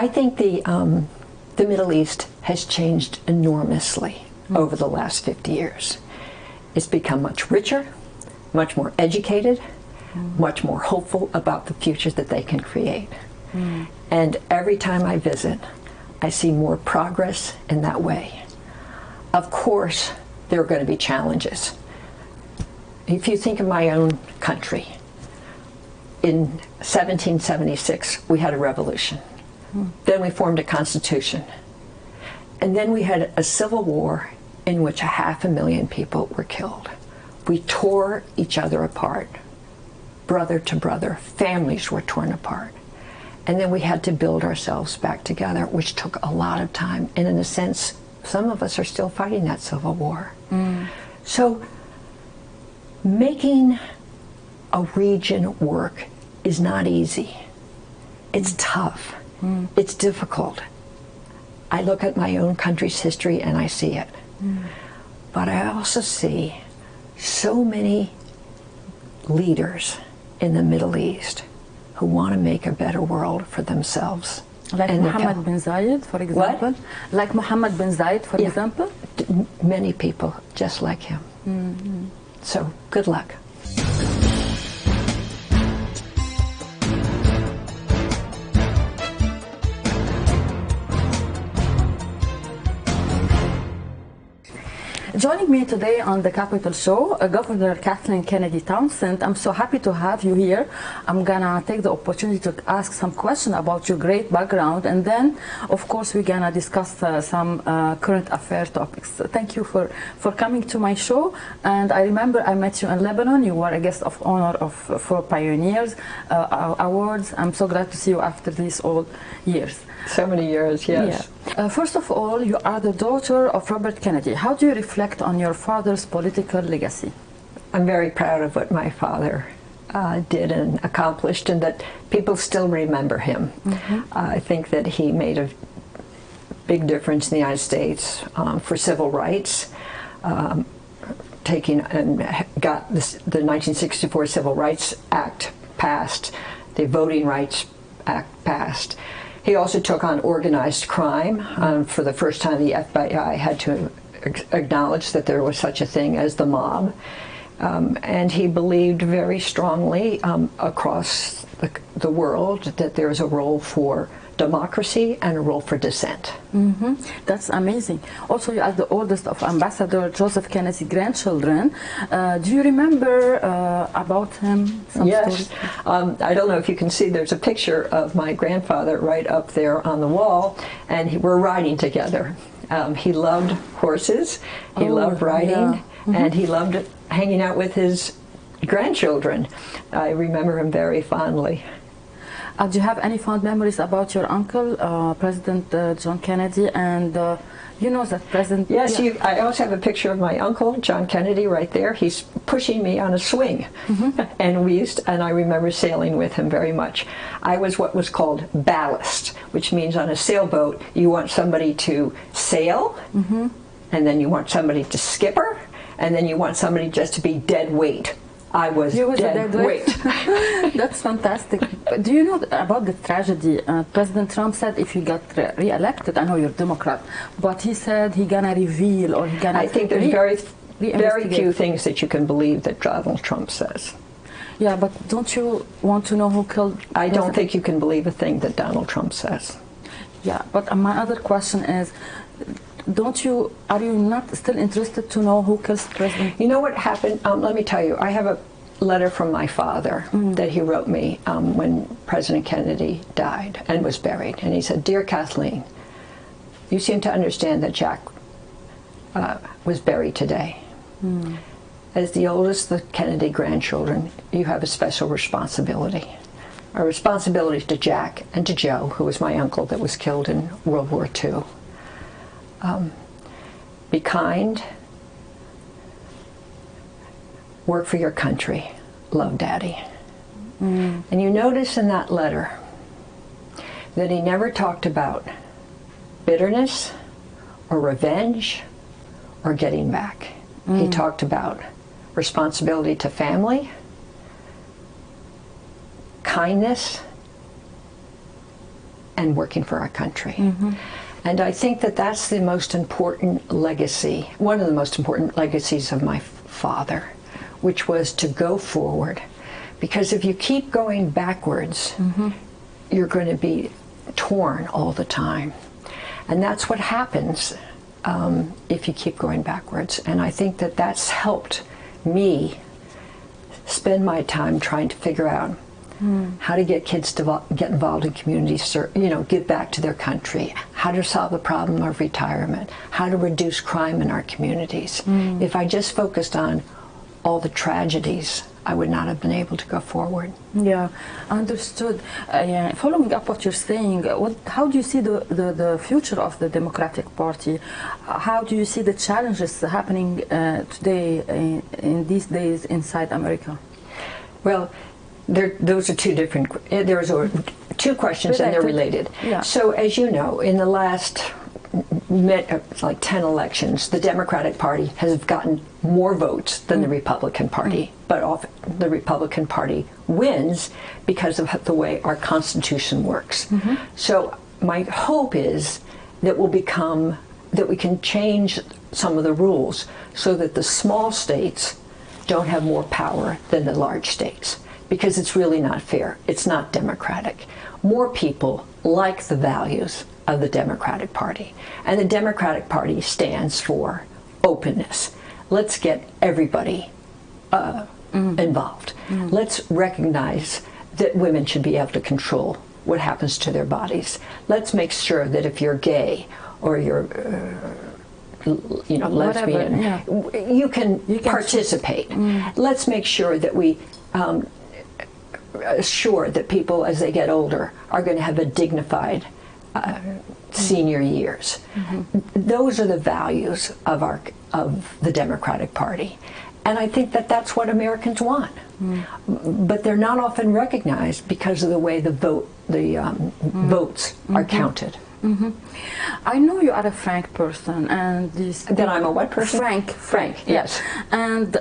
I think the Middle East has changed enormously over the last 50 years. It's become much richer, much more educated, much more hopeful about the future that they can create. And every time I visit, I see more progress in that way. Of course, there are going to be challenges. If you think of my own country, in 1776, we had a revolution. Then we formed a constitution. And then we had a civil war in which 500,000 people were killed. We tore each other apart, brother to brother. Families were torn apart. And then we had to build ourselves back together, which took a lot of time. And in a sense, some of us are still fighting that civil war. So making a region work is not easy. It's tough. It's difficult. I look at my own country's history and I see it. But I also see so many leaders in the Middle East who want to make a better world for themselves. Like Mohammed bin Zayed, for example? What? Like Mohammed bin Zayed, for example? Many people just like him. So, good luck. Joining me today on the Capital Show, Governor Kathleen Kennedy Townsend. I'm so happy to have you here. I'm gonna take the opportunity to ask some questions about your great background, and then, of course, we're gonna discuss some current affair topics. So thank you for coming to my show. And I remember I met you in Lebanon. You were a guest of honor for Pioneers Awards. I'm so glad to see you after these all years. So many years, yes. Yeah. First of all, you are the daughter of Robert Kennedy. How do you reflect on your father's political legacy? I'm very proud of what my father did and accomplished, and that people still remember him. I think that he made a big difference in the United States for civil rights, got the 1964 Civil Rights Act passed, the Voting Rights Act passed. He also took on organized crime. For the first time, the FBI had to acknowledge that there was such a thing as the mob. And he believed very strongly across the world that there is a role for democracy and a role for dissent. That's amazing. Also, you are the oldest of Ambassador Joseph Kennedy's grandchildren. Do you remember about him? Yes. I don't know if you can see, there's a picture of my grandfather right up there on the wall, and we're riding together. He loved horses, he loved riding, and he loved hanging out with his grandchildren. I remember him very fondly. Do you have any fond memories about your uncle, President John Kennedy, and you know that President... Yes, I also have a picture of my uncle, John Kennedy, right there. He's pushing me on a swing, and I remember sailing with him very much. I was what was called ballast, which means on a sailboat you want somebody to sail, and then you want somebody to skipper, and then you want somebody just to be dead weight. I was dead weight. That's fantastic. But do you know about the tragedy? President Trump said if you got re-elected, I know you're Democrat, but he said he gonna reveal or he gonna... I think there's very few things that you can believe that Donald Trump says. Yeah, but don't you want to know who killed... I don't think you can believe a thing that Donald Trump says. Yeah, but my other question is, are you not still interested to know who kills President? You know what happened? Let me tell you, I have a letter from my father that he wrote me when President Kennedy died and was buried. And he said, "Dear Kathleen, you seem to understand that Jack was buried today. As the oldest of the Kennedy grandchildren, you have a special responsibility. A responsibility to Jack and to Joe, who was my uncle that was killed in World War II. Be kind, work for your country, love Daddy." And you notice in that letter that he never talked about bitterness or revenge or getting back. He talked about responsibility to family, kindness, and working for our country. And I think that that's the most important legacy, one of the most important legacies of my father, which was to go forward. Because if you keep going backwards, you're going to be torn all the time. And that's what happens if you keep going backwards. And I think that that's helped me spend my time trying to figure out how to get kids to get involved in community, give back to their country, how to solve the problem of retirement, how to reduce crime in our communities. If I just focused on all the tragedies, I would not have been able to go forward. Yeah, understood. Following up what you're saying, how do you see the future of the Democratic Party? How do you see the challenges happening today in these days inside America? Well, those are two different. There's two questions and they're related. Yeah. So, as you know, in the last like 10 elections, the Democratic Party has gotten more votes than the Republican Party, but often the Republican Party wins because of the way our Constitution works. So my hope is that we can change some of the rules so that the small states don't have more power than the large states, because it's really not fair. It's not democratic. More people like the values of the Democratic Party. And the Democratic Party stands for openness. Let's get everybody involved. Let's recognize that women should be able to control what happens to their bodies. Let's make sure that if you're gay or you're lesbian, you can participate. Let's make sure that we assure that people as they get older are going to have a dignified senior years. Those are the values of the Democratic Party, and I think that that's what Americans want. But they're not often recognized because of the way the votes are counted. I know you are a frank person, and that I'm a what person? Frank. Yes. And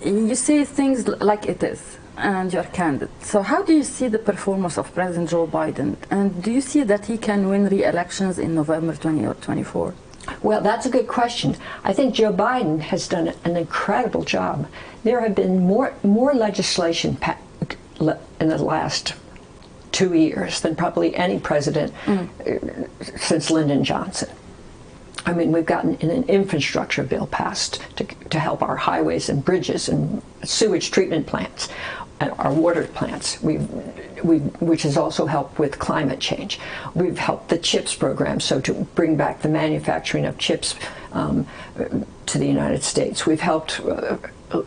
you say things like it is, and you're candid. So how do you see the performance of President Joe Biden, and do you see that he can win re-elections in November 2024? Well, that's a good question. I think Joe Biden has done an incredible job. There have been more legislation in the last 2 years than probably any president since Lyndon Johnson. I mean, we've gotten an infrastructure bill passed to help our highways and bridges and sewage treatment plants and our water plants, which has also helped with climate change. We've helped the CHIPS program, so to bring back the manufacturing of chips to the United States. We've helped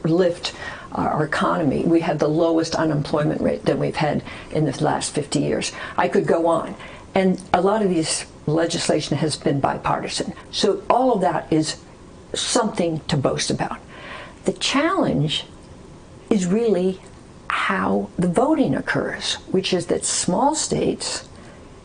lift our economy. We have the lowest unemployment rate that we've had in the last 50 years. I could go on. And a lot of these legislation has been bipartisan. So all of that is something to boast about. The challenge is really how the voting occurs, which is that small states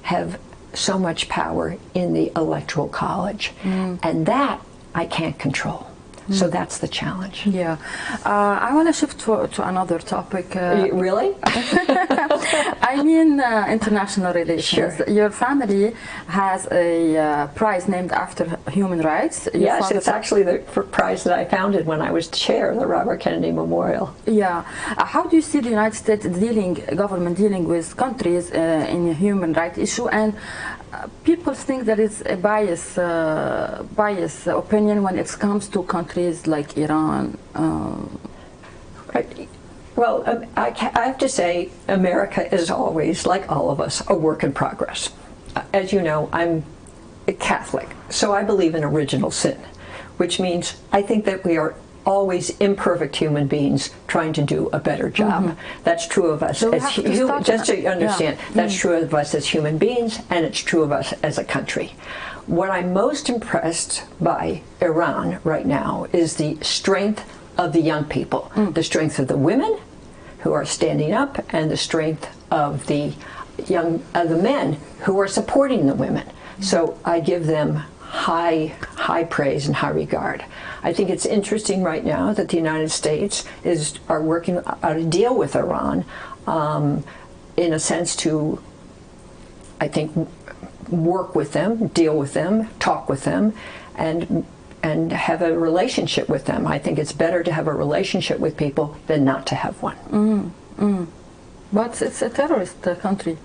have so much power in the Electoral College, and that I can't control. So that's the challenge. Yeah. I want to shift to another topic. Really? I mean international relations. Sure. Your family has a prize named after human rights. Yes, it's actually the prize that I founded when I was chair of the Robert Kennedy Memorial. Yeah. How do you see the United States government dealing with countries in a human rights issue? And people think that it's a biased opinion when it comes to countries like Iran. Well, I have to say, America is always, like all of us, a work in progress. As you know, I'm a Catholic, so I believe in original sin, which means I think that we are always imperfect human beings trying to do a better job. That's true of us so as just so you understand. That's true of us as human beings, and it's true of us as a country. What I'm most impressed by Iran right now is the strength of the young people, the strength of the women who are standing up, and the strength of the men who are supporting the women. So I give them high praise and high regard. I think it's interesting right now that the United States are working out a deal with Iran, in a sense to I think, work with them, deal with them, talk with them, and have a relationship with them. I think it's better to have a relationship with people than not to have one. But it's a terrorist country.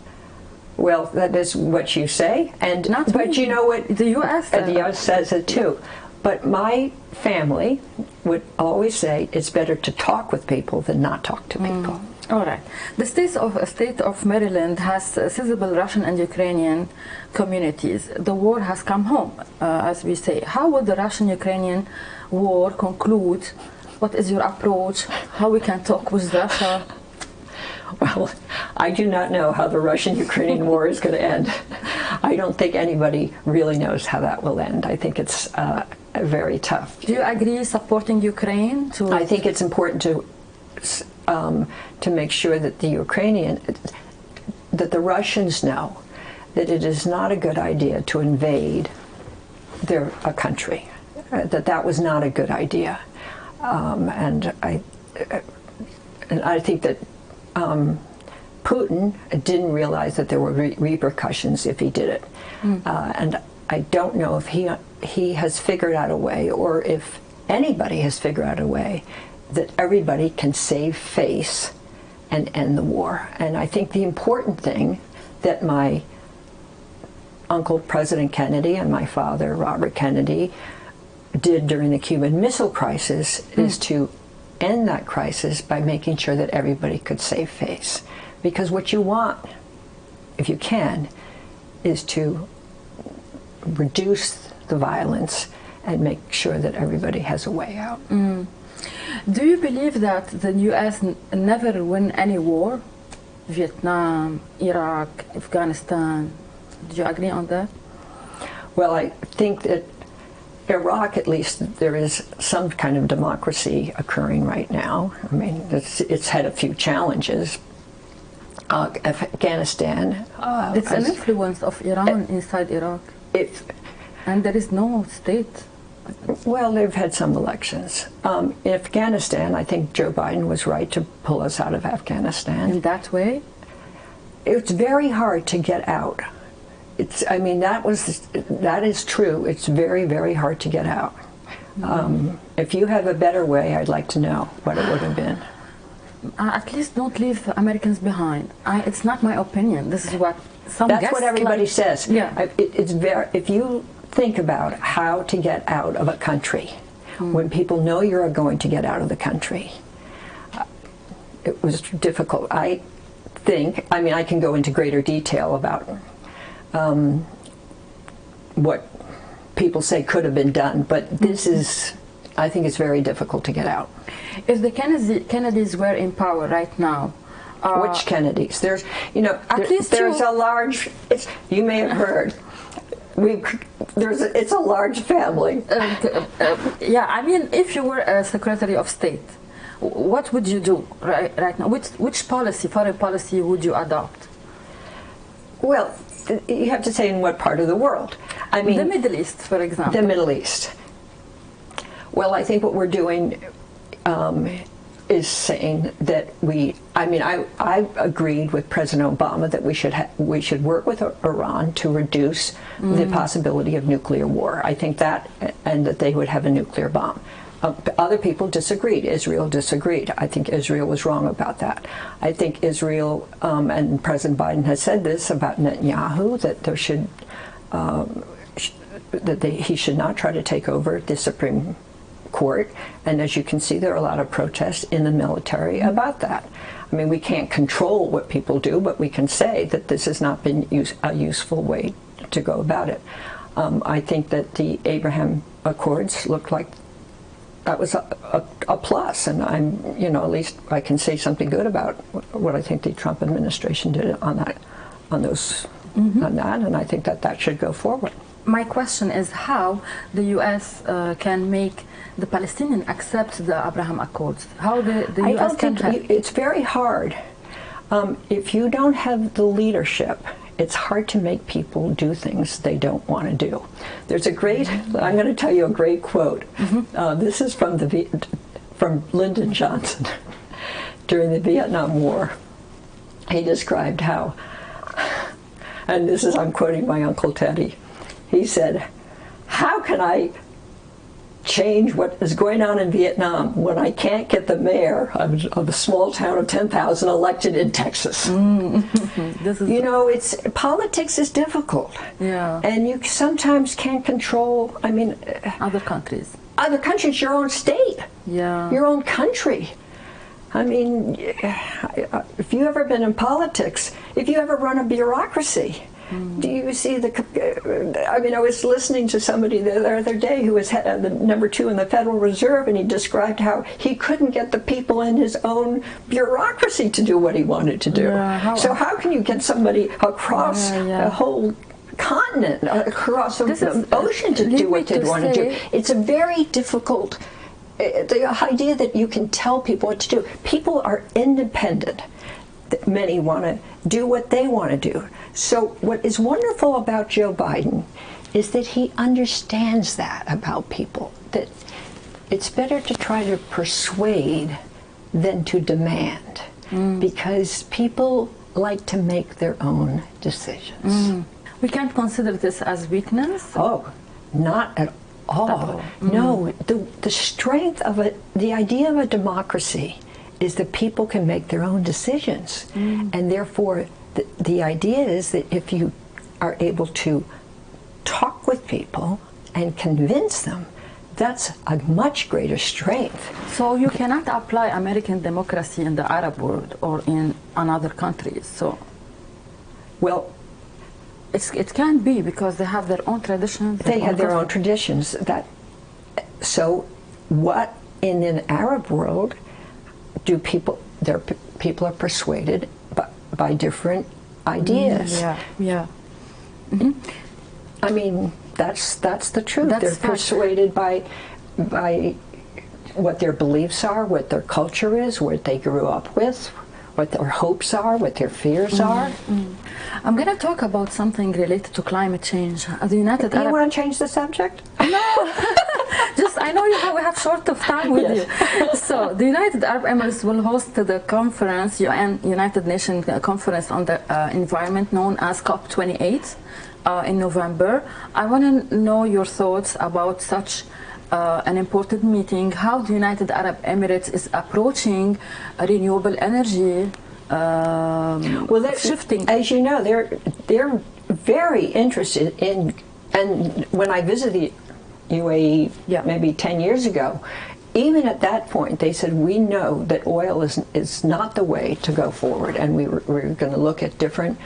Well, that is what you say, and Not but me. you know what? The U.S. The U.S. says it too. But my family would always say it's better to talk with people than not talk to people. All right. The state of Maryland has sizable Russian and Ukrainian communities. The war has come home, as we say. How would the Russian-Ukrainian war conclude? What is your approach? How we can talk with Russia? Well, I do not know how the Russian-Ukrainian war is going to end. I don't think anybody really knows how that will end. I think it's very tough. Do you agree supporting Ukraine? I think it's important to make sure that the Russians know that it is not a good idea to invade a country. That was not a good idea, and I think that Putin didn't realize that there were repercussions if he did it, and I don't know if he has figured out a way, or if anybody has figured out a way that everybody can save face and end the war. And I think the important thing that my uncle, President Kennedy, and my father, Robert Kennedy, did during the Cuban Missile Crisis is to end that crisis by making sure that everybody could save face. Because what you want, if you can, is to reduce the violence and make sure that everybody has a way out. Do you believe that the U.S. never win any war? Vietnam, Iraq, Afghanistan. Do you agree on that? Well, I think that Iraq, at least, there is some kind of democracy occurring right now. I mean, it's had a few challenges. Afghanistan. It's an influence of Iran inside Iraq. And there is no state. Well, they've had some elections. In Afghanistan, I think Joe Biden was right to pull us out of Afghanistan. In that way? It's very hard to get out. I mean, that is true. It's very, very hard to get out. If you have a better way, I'd like to know what it would have been. At least don't leave Americans behind. It's not my opinion. This is what some That's guests what everybody says. Yeah. If you think about how to get out of a country, when people know you're going to get out of the country, it was difficult. I mean, I can go into greater detail about what people say could have been done, but I think it's very difficult to get out. If the Kennedys were in power right now, which Kennedys? There's, there's a large. You may have heard. It's a large family. Yeah, I mean, if you were a Secretary of State, what would you do right now? Which foreign policy would you adopt? Well, you have to say in what part of the world. I mean, the Middle East, for example. The Middle East. Well, I think what we're doing is saying that I agreed with President Obama that we should work with Iran to reduce the possibility of nuclear war. I think that, and that they would have a nuclear bomb. Other people disagreed. Israel disagreed. I think Israel was wrong about that. I think Israel, and President Biden has said this about Netanyahu, that there should, he should not try to take over the Supreme Court. And as you can see, there are a lot of protests in the military about that. I mean, we can't control what people do, but we can say that this has not been a useful way to go about it. I think that the Abraham Accords looked like that was a plus, and at least I can say something good about what I think the Trump administration did on that, and I think that should go forward. My question is how the U.S. can make the Palestinians accept the Abraham Accords. How the U.S. can have... It's very hard. If you don't have the leadership, it's hard to make people do things they don't want to do. There's a great, I'm going to tell you a great quote. This is from Lyndon Johnson during the Vietnam War. He described how and this is, I'm quoting my Uncle Teddy. He said, "How can I change what is going on in Vietnam when I can't get the mayor of a small town of 10,000 elected in Texas?" You know, politics is difficult. Yeah. And you sometimes can't control, I mean, Other countries. other countries, your own state, Yeah. your own country. I mean, if you've ever been in politics, if you ever run a bureaucracy, do you see I mean, I was listening to somebody the other day who was the #2 in the Federal Reserve, and he described how he couldn't get the people in his own bureaucracy to do what he wanted to do. Yeah, so how can you get somebody across a whole continent, across the ocean to do what they want to do? It's a very difficult, the idea that you can tell people what to do. People are independent. Many want to do what they want to do. So what is wonderful about Joe Biden is that he understands that about people, that it's better to try to persuade than to demand, because people like to make their own decisions. We can't consider this as weakness? Oh, not at all. No, the strength of the idea of a democracy is that people can make their own decisions. And therefore, the idea is that if you are able to talk with people and convince them, that's a much greater strength. So you cannot apply American democracy in the Arab world or in another countries. So, well, it can't be because they have their own traditions. They have their own traditions. So what in an Arab world do people are persuaded by different ideas. Yeah. I mean, that's the truth. That's They're persuaded by what their beliefs are, what their culture is, what they grew up with, what their hopes are, what their fears are. I'm going to talk about something related to climate change. The United You Arab... want to change the subject? No, just I know we have short of time with you. So the United Arab Emirates will host the conference, UN United Nations conference on the environment known as COP28 in November. I want to know your thoughts about such an important meeting, how the United Arab Emirates is approaching renewable energy. Well, shifting. As you know, they're very interested in, and when I visited the UAE maybe 10 years ago, even at that point, they said, we know that oil is not the way to go forward, and we're going to look at different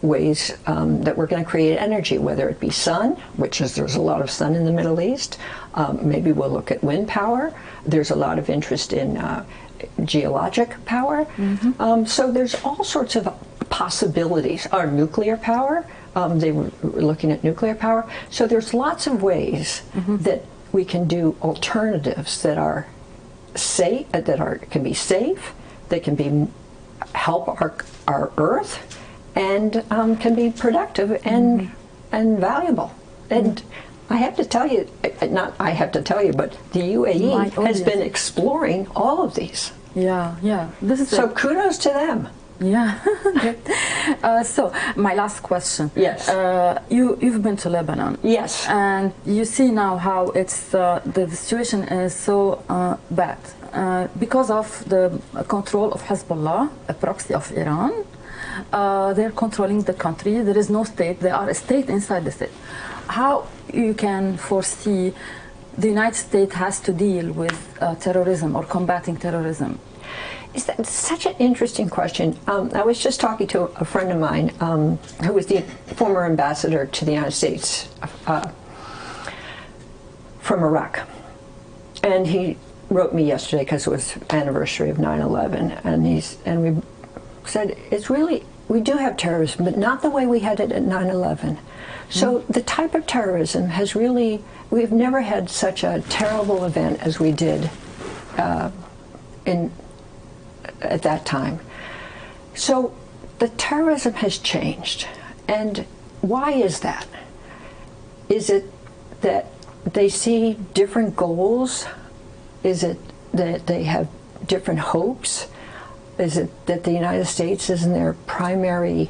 ways that we're going to create energy, whether it be sun, which is, there's a lot of sun in the Middle East. Maybe we'll look at wind power. There's a lot of interest in geologic power. So there's all sorts of possibilities. Or nuclear power. They were looking at nuclear power. So there's lots of ways that we can do alternatives that are safe, can be safe, that can be help our Earth, and can be productive and valuable. And I have to tell you, not I have to tell you, but the UAE has been exploring all of these. Yeah. This is so kudos to them. Yeah. So my last question. Yes. You've been to Lebanon. Yes. And you see now how it's the situation is so bad because of the control of Hezbollah, a proxy of Iran. They're controlling the country. There is no state. They are a state inside the state. How you can foresee the United States has to deal with terrorism or combating terrorism? Is that such an interesting question? I was just talking to a friend of mine who was the former ambassador to the United States from Iraq. And he wrote me yesterday because it was anniversary of 9/11, and we said, it's really, we do have terrorism, but not the way we had it at 9/11. So the type of terrorism has really, we've never had such a terrible event as we did at that time. So the terrorism has changed. And why is that? Is it that they see different goals? Is it that they have different hopes? Is it that the United States isn't their primary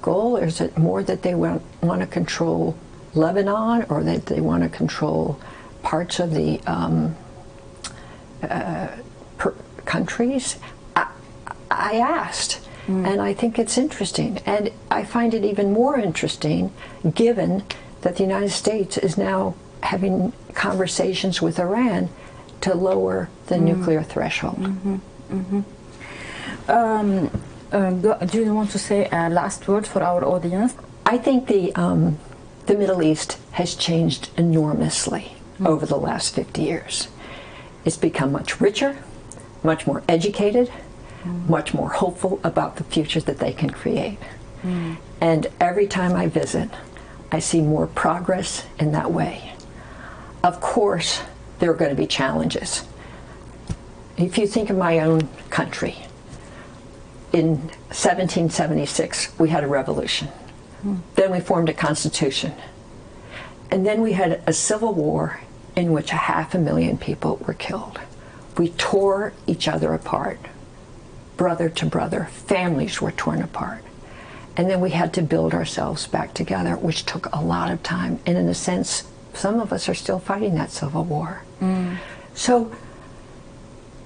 goal, or is it more that they want to control Lebanon, or that they want to control parts of the countries? I asked, and I think it's interesting, and I find it even more interesting given that the United States is now having conversations with Iran to lower the nuclear threshold. Do you want to say a last word for our audience? I think the Middle East has changed enormously over the last 50 years. It's become much richer, much more educated, much more hopeful about the future that they can create. And every time I visit, I see more progress in that way. Of course, there are going to be challenges. If you think of my own country, in 1776, we had a revolution. Then we formed a constitution. And then we had a civil war in which 500,000 people were killed. We tore each other apart, brother to brother. Families were torn apart. And then we had to build ourselves back together, which took a lot of time. And in a sense, some of us are still fighting that civil war. So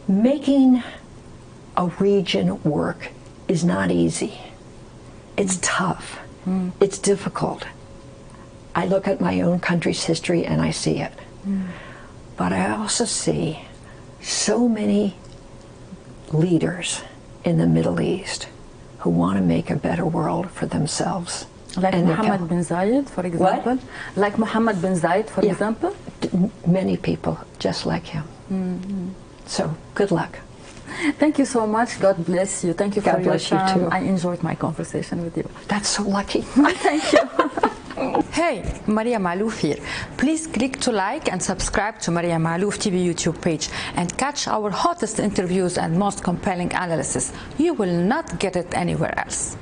making a region work is not easy. It's tough. It's difficult. I look at my own country's history and I see it. But I also see so many leaders in the Middle East who want to make a better world for themselves. Like Mohammed bin Zayed, for example? What? Like Mohammed bin Zayed, for example? Many people just like him. So, good luck. Thank you so much. God bless you. Thank you for your time. God bless you too. I enjoyed my conversation with you. That's so lucky. Thank you. Hey, Maria Malouf here. Please click to like and subscribe to Maria Malouf TV YouTube page and catch our hottest interviews and most compelling analysis. You will not get it anywhere else.